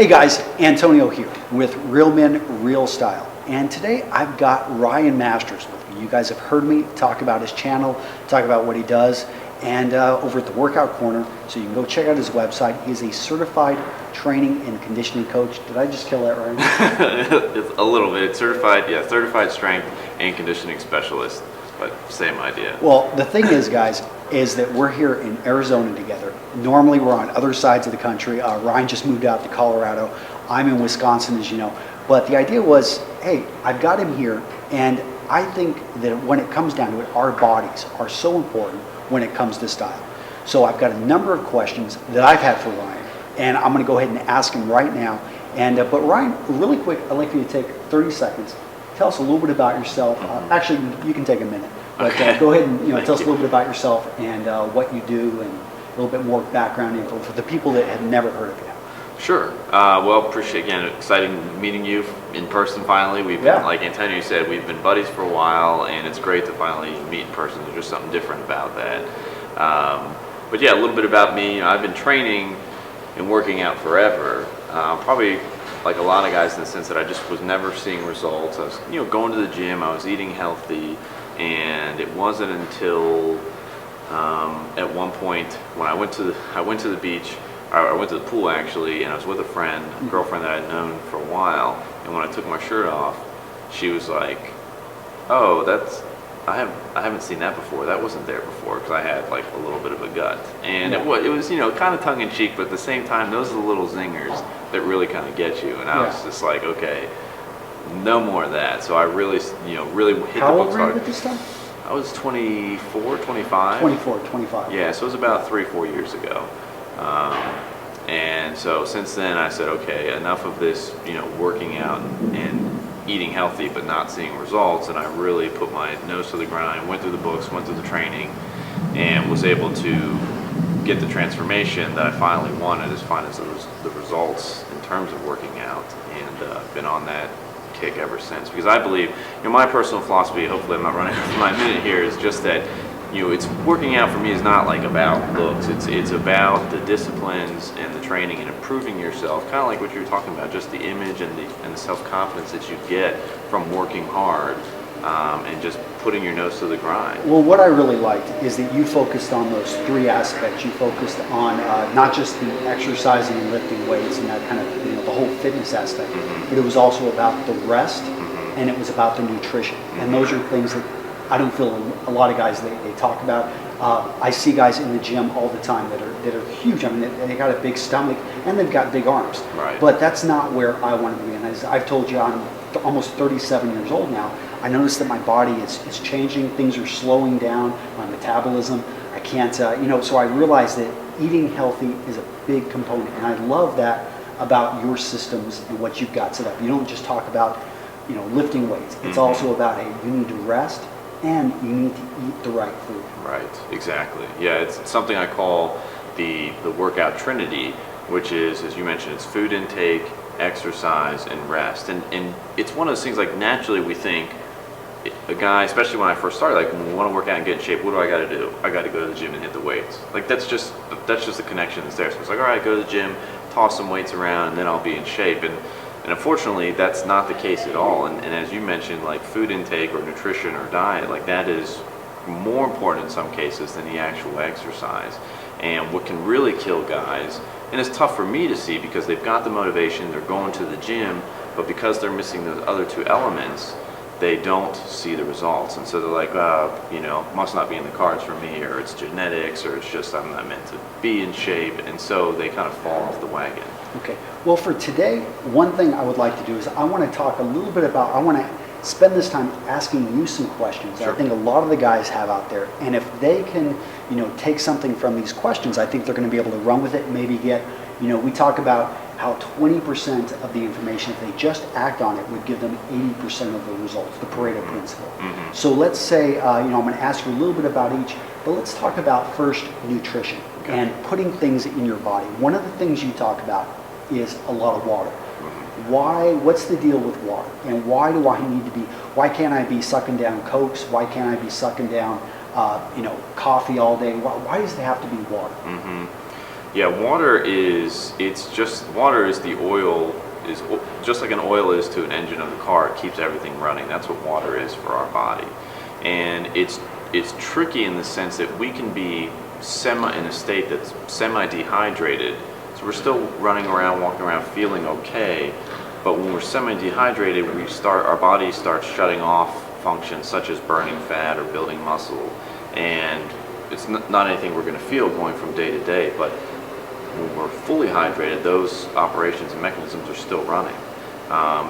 Hey guys, Antonio here with Real Men, Real Style. And today I've got Ryan Masters with me. You guys have heard me talk about his channel, talk about what he does, and over at the Workout Corner, so you can go check out his website. He's a certified training and conditioning coach. Did I just kill that, Ryan? It's a little bit. Certified strength and conditioning specialist, but same idea. Well, the thing is, guys, is that we're here in Arizona together. Normally we're on other sides of the country. Ryan just moved out to Colorado. I'm in Wisconsin, as you know. But the idea was, hey, I've got him here, and I think that when it comes down to it, our bodies are so important when it comes to style. So I've got a number of questions that I've had for Ryan, and I'm going to go ahead and ask him right now. And but Ryan, really quick, I'd like you to take 30 seconds. Tell us a little bit about yourself. Actually, you can take a minute. But Okay. go ahead and tell us a little bit about yourself and what you do, and a little bit more background info for the people that have never heard of you. Sure. Well, appreciate, again, exciting meeting you in person finally. We've been, like Antonio said, we've been buddies for a while, and it's great to finally meet in person. There's just something different about that. But yeah, a little bit about me. I've been training and working out forever. Probably like a lot of guys in the sense that I just was never seeing results. I was, going to the gym. I was eating healthy, and it wasn't until at one point when I went to the beach. I went to the pool actually, and I was with a girlfriend that I'd known for a while. And when I took my shirt off, she was like, "Oh, I haven't seen that before. That wasn't there before," because I had like a little bit of a gut, and it was kind of tongue in cheek, but at the same time, those are the little zingers that really kind of get you. And I was just like, okay, no more of that. So I really hit the books hard. How old were you at this time? I was 24, 25. 24, 25. Yeah, so it was about 3-4 years ago. And so since then I said, okay, enough of this, working out and eating healthy but not seeing results. And I really put my nose to the grind, went through the books, went through the training, and was able to get the transformation that I finally wanted as far as the results in terms of working out. And been on that kick ever since, because I believe, my personal philosophy, hopefully I'm not running over my minute here, is just that it's working out for me is not like about looks. It's about the disciplines and the training and improving yourself. Kind of like what you were talking about, just the image and the self-confidence that you get from working hard and just putting your nose to the grind. Well, what I really liked is that you focused on those three aspects. You focused on not just the exercising and lifting weights and that kind of the whole fitness aspect, but it was also about the rest and it was about the nutrition. And those are things that I don't feel a lot of guys they talk about. I see guys in the gym all the time that are huge. I mean, they got a big stomach and they've got big arms. Right. But that's not where I want to be. And as I've told you, I'm almost 37 years old now. I notice that my body is changing. Things are slowing down. My metabolism. I can't. So I realize that eating healthy is a big component, and I love that about your systems and what you've got set up. You don't just talk about lifting weights. It's also about you need to rest. And you need to eat the right food. Right, exactly. Yeah, it's something I call the Workout Trinity, which is, as you mentioned, it's food intake, exercise, and rest. And it's one of those things, like, naturally we think, a guy, especially when I first started, like, when we want to work out and get in shape, what do I got to do? I got to go to the gym and hit the weights. Like, that's just the connection that's there. So it's like, all right, go to the gym, toss some weights around, and then I'll be in shape. And unfortunately, that's not the case at all. And as you mentioned, like food intake or nutrition or diet, like that is more important in some cases than the actual exercise. And what can really kill guys, and it's tough for me to see because they've got the motivation, they're going to the gym, but because they're missing those other two elements, they don't see the results. And so they're like, must not be in the cards for me, or it's genetics, or it's just I'm not meant to be in shape. And so they kind of fall off the wagon. Okay. Well, for today, one thing I would like to do is I want to talk a little bit about, I want to spend this time asking you some questions that I think a lot of the guys have out there. And if they can, take something from these questions, I think they're going to be able to run with it, maybe get, we talk about how 20% of the information, if they just act on it, would give them 80% of the results, the Pareto principle. So let's say, I'm going to ask you a little bit about each, but let's talk about first nutrition and putting things in your body. One of the things you talk about is a lot of water. What's the deal with water? And why can't I be sucking down Cokes? Why can't I be sucking down, coffee all day? Why does it have to be water? Yeah, water is the oil, is just like an oil is to an engine of the car. It keeps everything running. That's what water is for our body. And it's tricky in the sense that we can be in a state that's semi-dehydrated. So we're still running around, walking around, feeling okay. But when we're semi-dehydrated, our body starts shutting off functions such as burning fat or building muscle. And it's not anything we're going to feel going from day to day. But when we're fully hydrated, those operations and mechanisms are still running.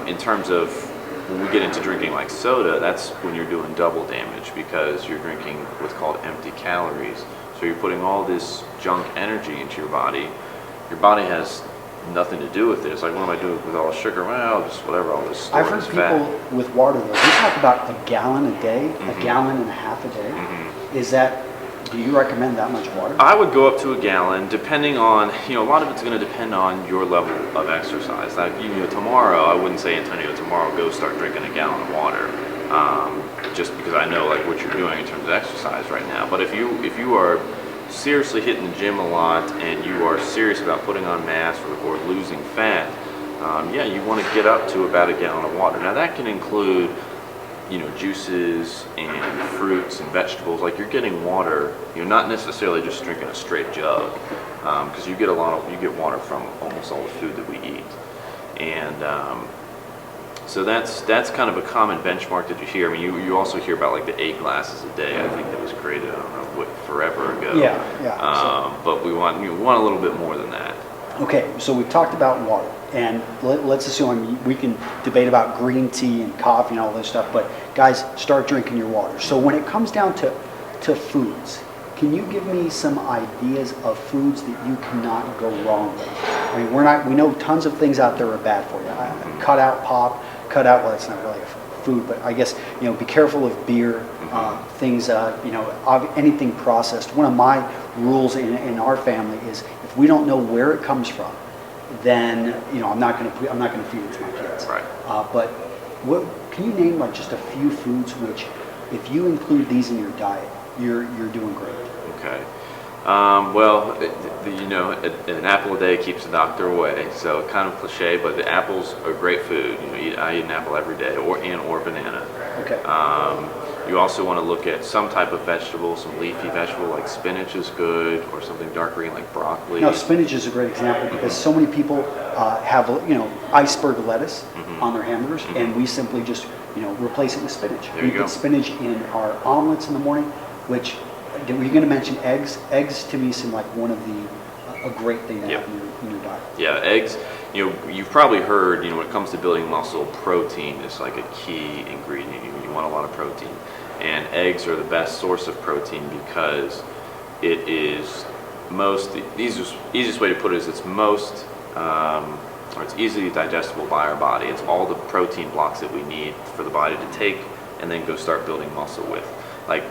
In terms of when we get into drinking like soda, that's when you're doing double damage because you're drinking what's called empty calories. So you're putting all this junk energy into your body. Your body has nothing to do with it. It's like, what am I doing with all the sugar? Well, just whatever, all this stored I've heard fat. people with water, though, they talk about a gallon a day, a gallon and a half a day. Do you recommend that much water? I would go up to a gallon, depending on, a lot of it's going to depend on your level of exercise. Like, tomorrow, I wouldn't say, Antonio, tomorrow go start drinking a gallon of water, just because I know like what you're doing in terms of exercise right now. But if you are seriously hitting the gym a lot and you are serious about putting on mass or losing fat, you want to get up to about a gallon of water. Now that can include juices and fruits and vegetables. Like you're getting water, not necessarily just drinking a straight jug, because you get water from almost all the food that we eat. And so that's kind of a common benchmark that you hear. I mean, you also hear about like the 8 glasses a day. I think that was created, I don't know, forever ago. Yeah. But we want a little bit more than that. Okay, so we've talked about water, and let's assume we can debate about green tea and coffee and all this stuff, but guys, start drinking your water. So when it comes down to foods, can you give me some ideas of foods that you cannot go wrong with? I mean, we know tons of things out there are bad for you. Cut out pop, well, it's not really a food, but I guess, be careful of beer, things, anything processed. One of my rules in our family is if we don't know where it comes from, then, I'm not going to feed it to my kids. Right. But can you name like just a few foods which, if you include these in your diet, you're doing great? Okay. An apple a day keeps the doctor away. So kind of cliche, but the apples are great food. I eat an apple every day, or banana. Okay. You also want to look at some type of vegetable, some leafy vegetable like spinach is good, or something dark green like broccoli. No, spinach is a great example because so many people have iceberg lettuce on their hamburgers, and we simply just replace it with spinach. We put spinach in our omelets in the morning. Which were you going to mention eggs? Eggs to me seem like one of a great thing to have in your diet. Yeah, eggs. You've probably heard. When it comes to building muscle, protein is like a key ingredient. You want a lot of protein. And eggs are the best source of protein because it is the easiest way to put it is it's it's easily digestible by our body. It's all the protein blocks that we need for the body to take and then go start building muscle with. Like,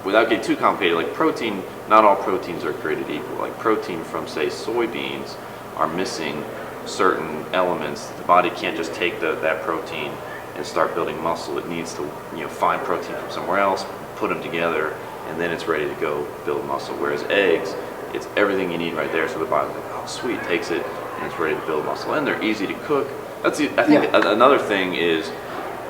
without getting too complicated, like protein, not all proteins are created equal. Like protein from, say, soybeans are missing certain elements. The body can't just take that protein and start building muscle. It needs to find protein from somewhere else, put them together, and then it's ready to go build muscle. Whereas eggs, it's everything you need right there. So the body's like, oh sweet, takes it and it's ready to build muscle. And they're easy to cook. Another thing is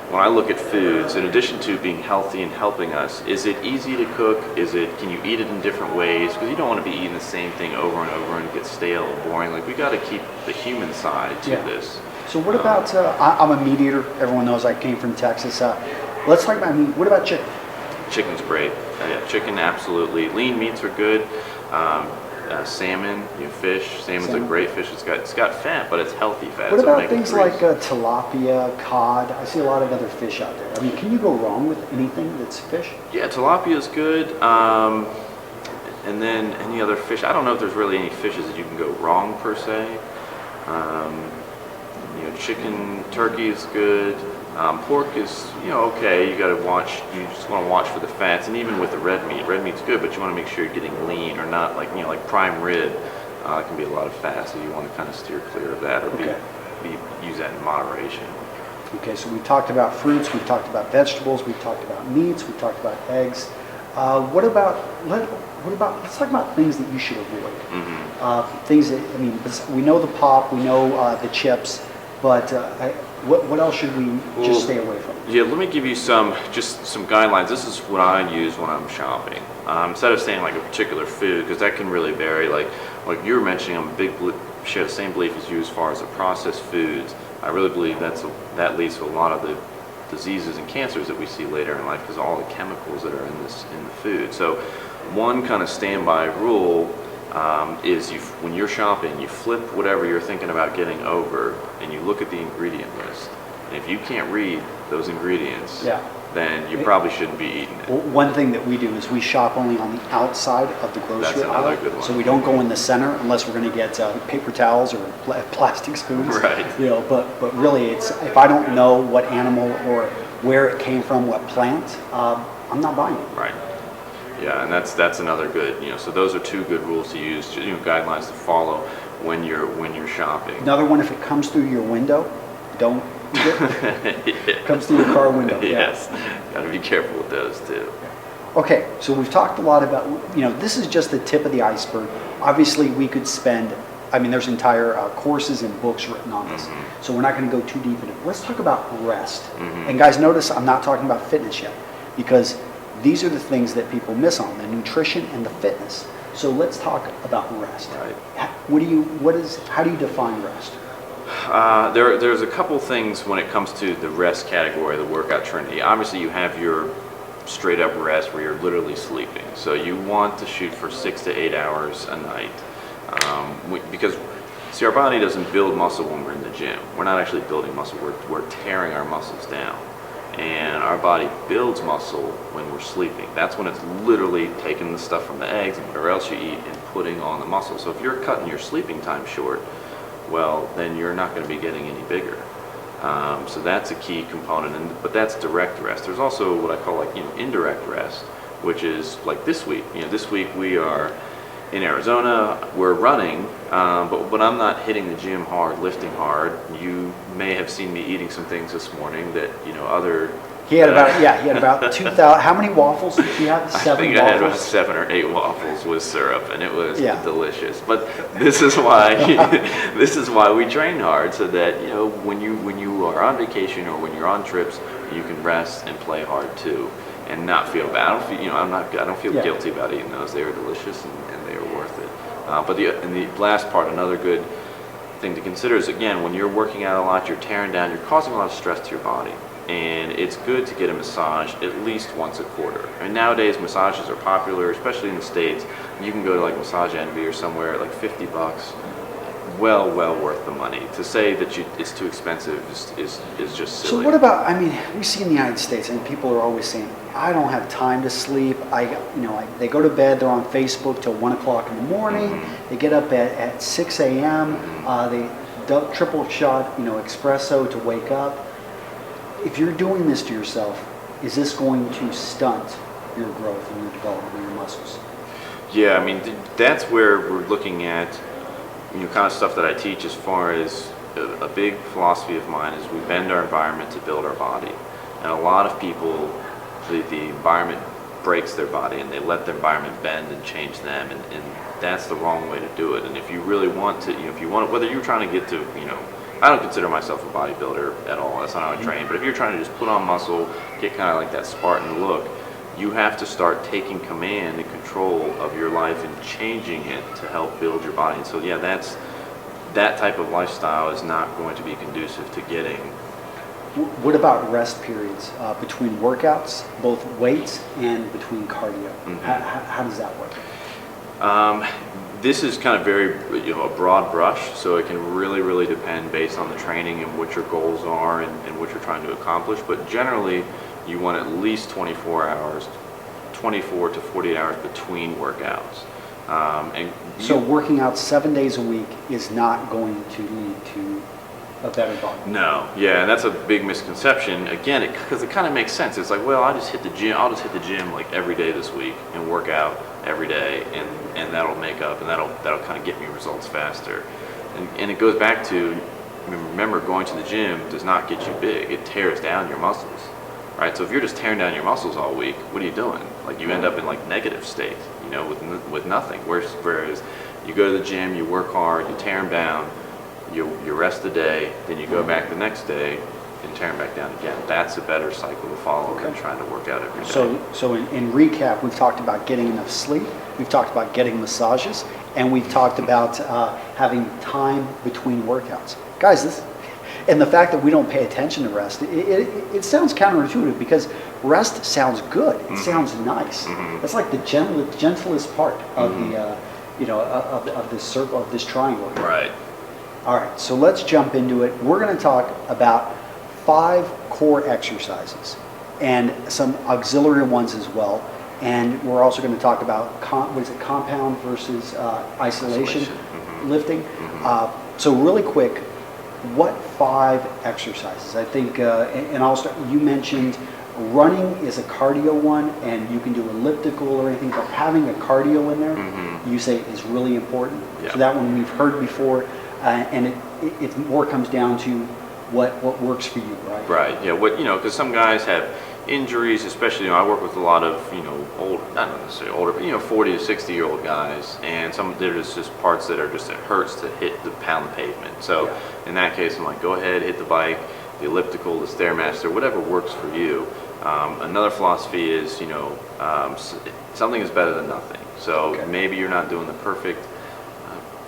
when I look at foods, in addition to being healthy and helping us, is it easy to cook? Can you eat it in different ways? Because you don't want to be eating the same thing over and over and get stale and boring. Like we got to keep the human side to this. So what about, I'm a meat eater. Everyone knows I came from Texas. Let's talk about meat. What about chicken? Chicken's great. Chicken, absolutely. Lean meats are good. Salmon, fish. Salmon's a great fish. It's got fat, but it's healthy fat. What about things like tilapia, cod? I see a lot of other fish out there. I mean, can you go wrong with anything that's fish? Yeah, tilapia is good. And then any other fish. I don't know if there's really any fishes that you can go wrong per se. Chicken, turkey is good. Pork is, okay. You got to watch. You just want to watch for the fats, and even with the red meat's good, but you want to make sure you're getting lean or not like prime rib. It can be a lot of fat, so you want to kind of steer clear of that or use that in moderation. Okay, so we talked about fruits, we've talked about vegetables, we've talked about meats, we've talked about eggs. Let's talk about things that you should avoid. Things that, I mean, we know the pop, we know the chips, but what else should we just stay away from? Yeah, let me give you some guidelines. This is what I use when I'm shopping. Instead of saying like a particular food, because that can really vary. Like you were mentioning, I'm a big share the same belief as you as far as the processed foods. I really believe that leads to a lot of the diseases and cancers that we see later in life because of all the chemicals that are in the food. So one kind of standby rule is when you're shopping, you flip whatever you're thinking about getting over and you look at the ingredient list. And if you can't read those ingredients, then you probably shouldn't be eating it. Well, one thing that we do is we shop only on the outside of the grocery aisle. Good one. So we don't go in the center unless we're going to get paper towels or plastic spoons. Right. You know, but really, it's if I don't know what animal or where it came from, what plant, I'm not buying it. Right. Yeah, and that's another good. So those are two good rules to use. Guidelines to follow when you're shopping. Another one: if it comes through your window, don't eat it. Comes through your car window. Yes, got to be careful with those too. Okay, so we've talked a lot about, this is just the tip of the iceberg. Obviously, we could spend, there's entire courses and books written on this. So we're not going to go too deep into it. Let's talk about rest. And guys, notice I'm not talking about fitness yet because these are the things that people miss on, the nutrition and the fitness. So let's talk about rest. Right. How do you define rest? There's a couple things when it comes to the rest category, the Workout Trinity. Obviously, you have your straight up rest where you're literally sleeping. So you want to shoot for 6 to 8 hours a night. Because, see, our body doesn't build muscle when we're in the gym. We're not actually building muscle, we're tearing our muscles down. And our body builds muscle when we're sleeping. That's when it's literally taking the stuff from the eggs and whatever else you eat and putting on the muscle. So if you're cutting your sleeping time short, well, then you're not going to be getting any bigger. So that's a key component, but that's direct rest. There's also what I call indirect rest, which is like this week. This week we are in Arizona, we're running, but I'm not hitting the gym hard, lifting hard. You may have seen me eating some things this morning that other. He had about 2,000. How many waffles did you have? 7 I think waffles? I had about 7 or 8 waffles with syrup, and it was delicious. But this is why we train hard, so that when you are on vacation or when you're on trips, you can rest and play hard too, and not feel bad. I don't feel guilty about eating those. They are delicious and they are worth it. But the last part, another good thing to consider is, again, when you're working out a lot, you're tearing down, you're causing a lot of stress to your body. And it's good to get a massage at least once a quarter. And nowadays massages are popular, especially in the States. You can go to like Massage Envy or somewhere at like $50. Well worth the money. To say that it's too expensive is just silly. So what about, we see in the United States, and people are always saying, I don't have time to sleep. They go to bed, they're on Facebook till 1 o'clock in the morning. They get up at 6 a.m. They triple shot, espresso to wake up. If you're doing this to yourself, is this going to stunt your growth and your development of your muscles? Yeah, that's where we're looking at, kind of stuff that I teach as far as a big philosophy of mine is we bend our environment to build our body. And a lot of people, the environment breaks their body and they let the environment bend and change them, and that's the wrong way to do it. And if you really want to, whether you're trying to get to, I don't consider myself a bodybuilder at all. That's not how I train. But if you're trying to just put on muscle, get kind of like that Spartan look, you have to start taking command and control of your life and changing it to help build your body. And so, that type of lifestyle is not going to be conducive to getting. What about rest periods between workouts, both weights and between cardio? How does that work? This is kind of very, a broad brush, so it can really depend based on the training and what your goals are and what you're trying to accomplish. But generally, you want at least 24 to 48 hours between workouts. So working out 7 days a week is not going to lead to a better body? No, and that's a big misconception. Again, because it kind of makes sense. It's like, well, I'll just hit the gym like every day this week and work out every day, and that'll make up, and that'll kind of get me results faster. And it goes back to, remember, going to the gym does not get you big. It tears down your muscles. right? So if you're just tearing down your muscles all week, what are you doing? Like you end up in like negative state, with nothing. Whereas you go to the gym, you work hard, you tear them down, you rest the day, then you go back the next day and tear them back down again. That's a better cycle to follow than trying to work out every day. So in recap, we've talked about getting enough sleep, we've talked about getting massages, and we've talked about having time between workouts. Guys, and the fact that we don't pay attention to rest, it sounds counterintuitive because rest sounds good. It sounds nice. That's like the gentlest part of the of this circle, of this triangle. Right. All right, so let's jump into it. We're going to talk about 5 core exercises and some auxiliary ones as well. And we're also going to talk about compound versus isolation lifting. So really quick, what 5 exercises? I think, and I'll start. You mentioned running is a cardio one, and you can do elliptical or anything, but having a cardio in there, you say is really important. Yeah. So that one we've heard before, and it more comes down to what works for you, right? Right. Yeah. Because some guys have injuries, especially, I work with a lot of, not necessarily older, 40 to 60-year-old guys, and there's just parts that are just, it hurts to pound the pavement. So in that case, I'm like, go ahead, hit the bike, the elliptical, the Stairmaster, whatever works for you. Another philosophy is, something is better than nothing. So maybe you're not doing the perfect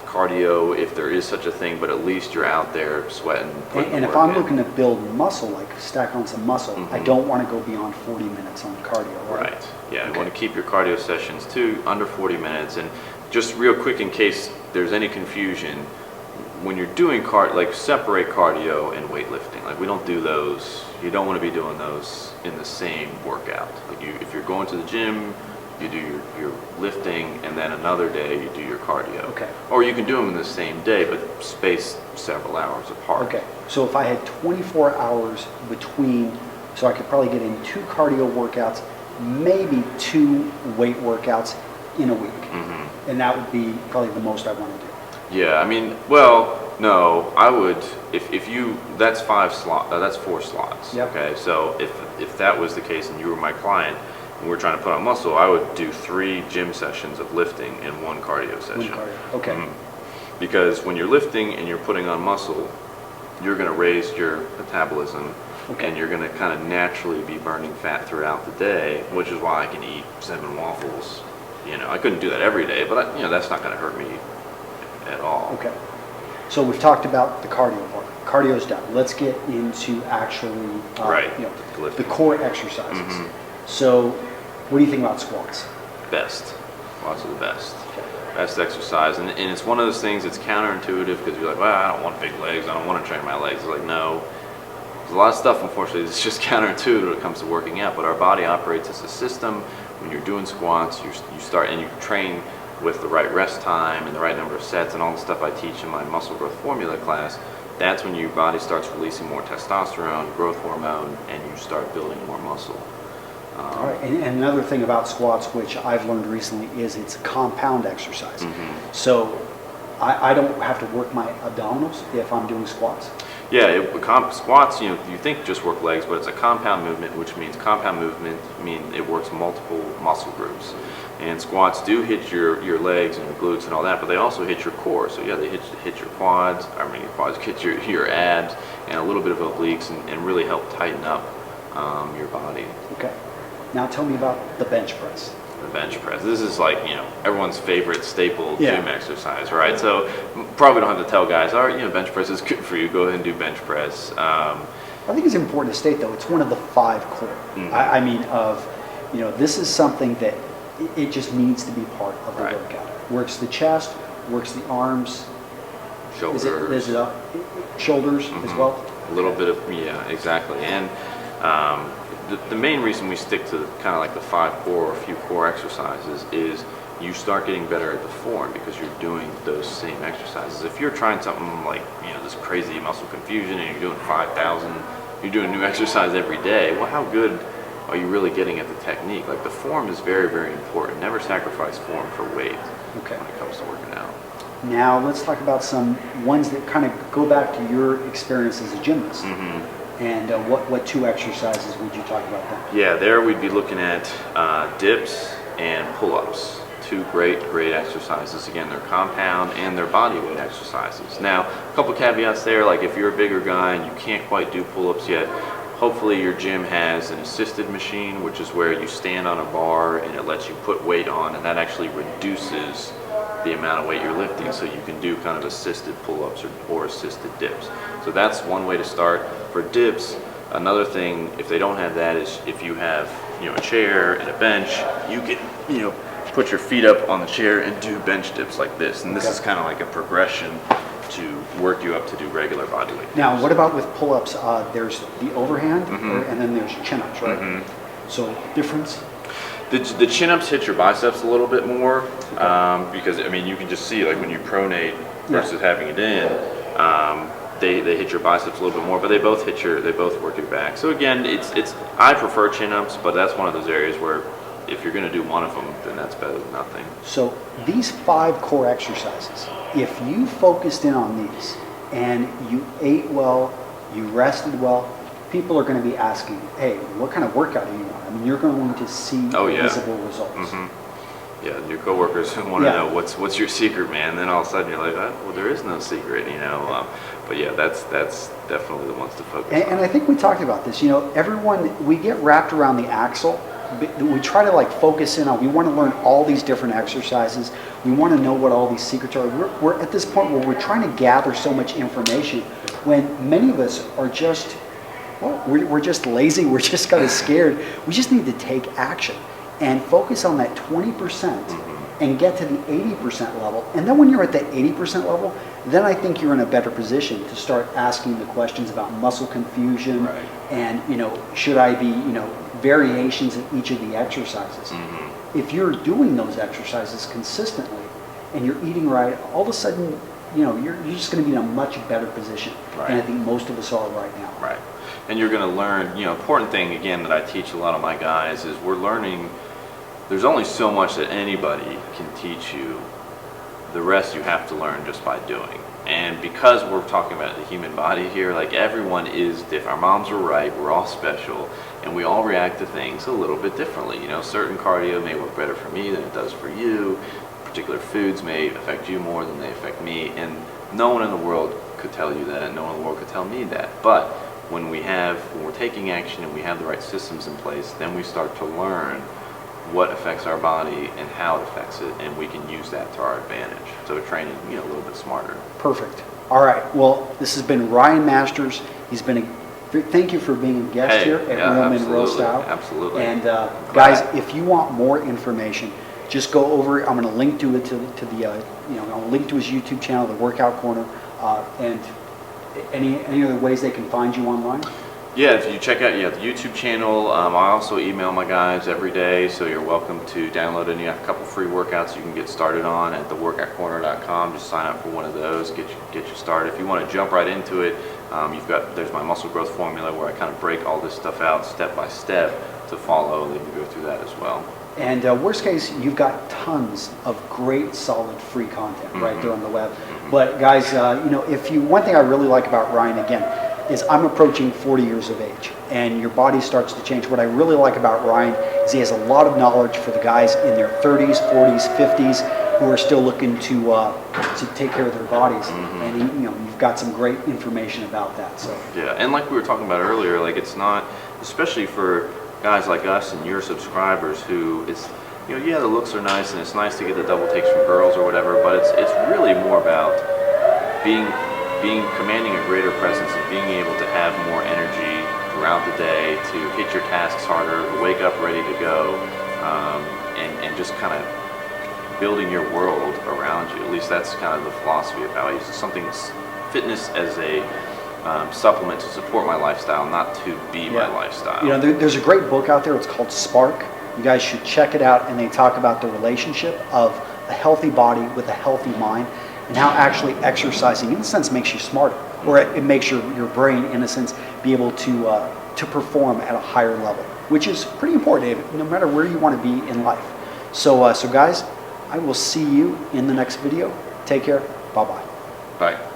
cardio, if there is such a thing, but at least you're out there sweating. And if I'm looking to build muscle, like stack on some muscle, I don't want to go beyond 40 minutes on cardio, right? Right. Yeah, you want to keep your cardio sessions to under 40 minutes. And just real quick, in case there's any confusion, when you're doing separate cardio and weightlifting. Like we don't do those. You don't want to be doing those in the same workout. Like if you're going to the gym, you do your lifting, and then another day you do your cardio. Okay. Or you can do them in the same day, but spaced several hours apart. Okay. So if I had 24 hours between, so I could probably get in 2 cardio workouts, maybe 2 weight workouts in a week. And that would be probably the most I want to do. Yeah, no, I would, that's 5 slots, that's 4 slots. Yep. Okay, so if that was the case and you were my client, and we're trying to put on muscle, I would do 3 gym sessions of lifting and 1 cardio session. 1 cardio. Okay. Because when you're lifting and you're putting on muscle, you're going to raise your metabolism, and you're going to kind of naturally be burning fat throughout the day, which is why I can eat 7 waffles. I couldn't do that every day, but that's not going to hurt me at all. Okay. So we've talked about the cardio part. Cardio's done. Let's get into actually the core exercises. So what do you think about squats? Best. Squats are the best. Best exercise. And it's one of those things that's counterintuitive because you're like, well, I don't want big legs. I don't want to train my legs. It's like, no. There's a lot of stuff, unfortunately, that's just counterintuitive when it comes to working out. But our body operates as a system. When you're doing squats, you start and you train with the right rest time and the right number of sets and all the stuff I teach in my muscle growth formula class. That's when your body starts releasing more testosterone, growth hormone, and you start building more muscle. All right, and another thing about squats, which I've learned recently, is it's a compound exercise. So I don't have to work my abdominals if I'm doing squats. Yeah, squats, you think just work legs, but it's a compound movement, which means it works multiple muscle groups. And squats do hit your legs and your glutes and all that, but they also hit your core. So yeah, they hit your quads, hit your abs, and a little bit of obliques, and really help tighten up your body. Okay. Now tell me about the bench press. The bench press. This is like, everyone's favorite staple gym exercise, right? So probably don't have to tell guys, all right, bench press is good for you. Go ahead and do bench press. I think it's important to state, though, it's one of the 5 core. This is something that it just needs to be part of the workout. Works the chest, works the arms. Shoulders. Shoulders as well? A little bit of, exactly. And the main reason we stick to kind of like the 5 core or a few core exercises is you start getting better at the form because you're doing those same exercises. If you're trying something like, this crazy muscle confusion and you're doing 5,000, you're doing a new exercise every day, well, how good are you really getting at the technique? Like the form is very, very important. Never sacrifice form for weight when it comes to working out. Now let's talk about some ones that kind of go back to your experience as a gymnast. And what 2 exercises would you talk about then? Yeah, there we'd be looking at dips and pull-ups. 2 great exercises. Again, they're compound and they're body weight exercises. Now, a couple caveats there, like if you're a bigger guy and you can't quite do pull-ups yet, hopefully your gym has an assisted machine, which is where you stand on a bar and it lets you put weight on, and that actually reduces the amount of weight you're lifting, so you can do kind of assisted pull-ups or assisted dips. So that's one way to start. For dips, another thing, if they don't have that, is if you have a chair and a bench, you can put your feet up on the chair and do bench dips like this. And this is kind of like a progression to work you up to do regular body weight dips. Now, what about with pull-ups? There's the overhand, and then there's chin-ups, right? So difference? The chin-ups hit your biceps a little bit more, because I mean you can just see, like when you pronate versus having it in, they hit your biceps a little bit more, but they both work your back. So again, I prefer chin-ups, but that's one of those areas where if you're going to do one of them, then that's better than nothing. So these 5 core exercises, if you focused in on these and you ate well, you rested well, people are going to be asking, hey, what kind of workout do you want? I mean, you're going to see visible results. Yeah, your coworkers want to know what's your secret, man. Then all of a sudden you're like, well, there is no secret, But yeah, that's definitely the ones to focus on. And I think we talked about this. Everyone, we get wrapped around the axle. We try to focus in on. We want to learn all these different exercises. We want to know what all these secrets are. We're at this point where we're trying to gather so much information, when many of us are just. Well, we're just lazy, we're just kind of scared. We just need to take action and focus on that 20% and get to the 80% level. And then when you're at the 80% level, then I think you're in a better position to start asking the questions about muscle confusion and, should I be, variations in each of the exercises. If you're doing those exercises consistently and you're eating right, all of a sudden, you're just going to be in a much better position. And I think most of us are right now. Right. And you're going to learn, important thing again that I teach a lot of my guys is we're learning, there's only so much that anybody can teach you. The rest you have to learn just by doing. And because we're talking about the human body here, everyone is different. Our moms were right, we're all special, and we all react to things a little bit differently. Certain cardio may work better for me than it does for you. Particular foods may affect you more than they affect me, and no one in the world could tell you that, and no one in the world could tell me that. But when we're taking action and we have the right systems in place, then we start to learn what affects our body and how it affects it, and we can use that to our advantage. So we're training, a little bit smarter. Perfect. All right. Well, this has been Ryan Masters. Thank you for being a guest here at Real Men Real Style. Absolutely. And guys, if you want more information, just go over. I'm going to link to it I'll link to his YouTube channel, the Workout Corner, and any other ways they can find you online. Yeah, if you check out the YouTube channel, I also email my guys every day, so you're welcome to download it. And you have a couple free workouts you can get started on at theworkoutcorner.com. Just sign up for one of those, get you started. If you want to jump right into it, there's my muscle growth formula where I kind of break all this stuff out step by step to follow, and then you go through that as well. And worst case, you've got tons of great, solid, free content right there on the web. But guys, one thing I really like about Ryan, again, is I'm approaching 40 years of age, and your body starts to change. What I really like about Ryan is he has a lot of knowledge for the guys in their 30s, 40s, 50s who are still looking to take care of their bodies. And you've got some great information about that. So yeah, and like we were talking about earlier, it's not, especially for guys like us and your subscribers who the looks are nice and it's nice to get the double takes from girls or whatever, but it's really more about commanding a greater presence and being able to have more energy throughout the day to hit your tasks harder, to wake up ready to go, and just kind of building your world around you. At least that's kind of the philosophy of how I use it. Fitness as a supplement to support my lifestyle, not to be my lifestyle. There's a great book out there. It's called Spark. You guys should check it out, and they talk about the relationship of a healthy body with a healthy mind, and how actually exercising, in a sense, makes you smarter, or it makes your brain, in a sense, be able to perform at a higher level, which is pretty important, no matter where you want to be in life. So guys, I will see you in the next video. Take care. Bye-bye. Bye.